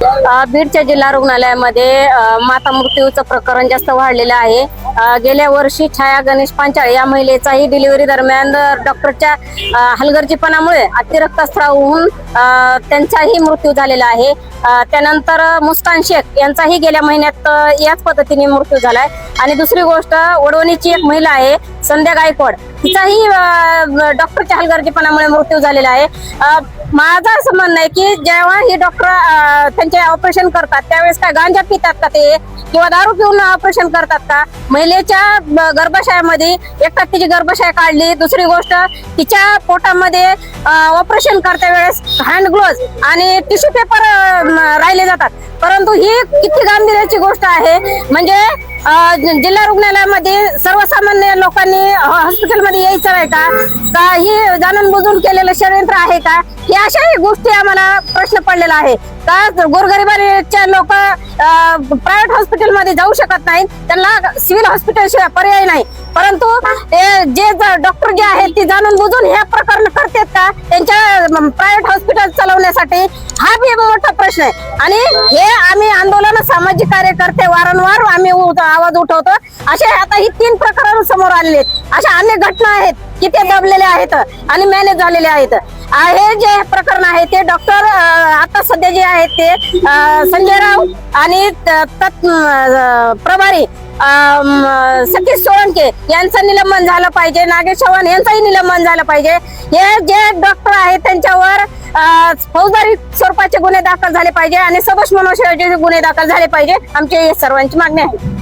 बीडच्या जिल्हा रुग्णालयामध्ये माता मृत्यूचं प्रकरण जास्त वाढलेलं आहे। गेल्या वर्षी छाया गणेश पांचाळ या महिलेचाही डिलिव्हरी दरम्यान डॉक्टरच्या हलगर्जीपणामुळे अतिरक्तस्राव होऊन त्यांचाही मृत्यू झालेला आहे। त्यानंतर मुस्कान शेख यांचाही गेल्या महिन्यात याच पद्धतीने मृत्यू झालाय। आणि दुसरी गोष्ट, वडवणीची एक महिला आहे संध्या गायकवाड, तिचाही डॉक्टरच्या हलगर्जीपणामुळे मृत्यू झालेला आहे। माझं असं म्हणणं आहे की जेव्हा हे डॉक्टर त्यांचे ऑपरेशन करतात त्यावेळेस काय गांजा पितात का ते, किंवा दारू पिऊन ऑपरेशन करतात का? महिलेच्या गर्भाशयामध्ये एक तिची गर्भाशय काढली। दुसरी गोष्ट, तिच्या पोटामध्ये ऑपरेशन करता वेळेस हँड ग्लोव्ज आणि टिश्यू पेपर राहिले जातात। परंतु ही किती गांभीर्याची गोष्ट आहे, म्हणजे जिल्हा रुग्णालयामध्ये सर्वसामान्य लोकांनी हॉस्पिटलमध्ये यायचं आहे का ही जाणून बुजून केलेलं षडयंत्र आहे का? ही अशाही गोष्टी आम्हाला प्रश्न पडलेला आहे का गोरगरिबाच्या लोक प्रायव्हेट हॉस्पिटलमध्ये जाऊ शकत नाहीत, त्यांना सिव्हिल हॉस्पिटल शिवाय पर्याय नाही। परंतु जे डॉक्टर जे आहेत ते जाणून बुजून हे प्रकरण करतात का त्यांच्या प्रायव्हेट हॉस्पिटल चालवण्यासाठी? हा बी मोठा प्रश्न आहे। आणि हे आम्ही आंदोलन सामाजिक कार्यकर्ते वारंवार आम्ही आवाज उठवतो। असे आता ही 3 प्रकरण समोर आलेले आहेत। अशा अनेक घटना आहेत की ते दबलेले आहेत आणि मॅनेज झालेले आहेत। हे जे प्रकरण आहे ते डॉक्टर आता सध्या जे आहेत ते संजय राव आणि प्रभारी सतीश सोळंके यांचं निलंबन झालं पाहिजे, नागेश चव्हाण यांचंही निलंबन झालं पाहिजे। हे जे डॉक्टर आहेत त्यांच्यावर फौजदारी स्वरूपाचे गुन्हे दाखल झाले पाहिजे आणि सबश मनोषाचे गुन्हे दाखल झाले पाहिजे। आमची सर्वांची मागणी आहे।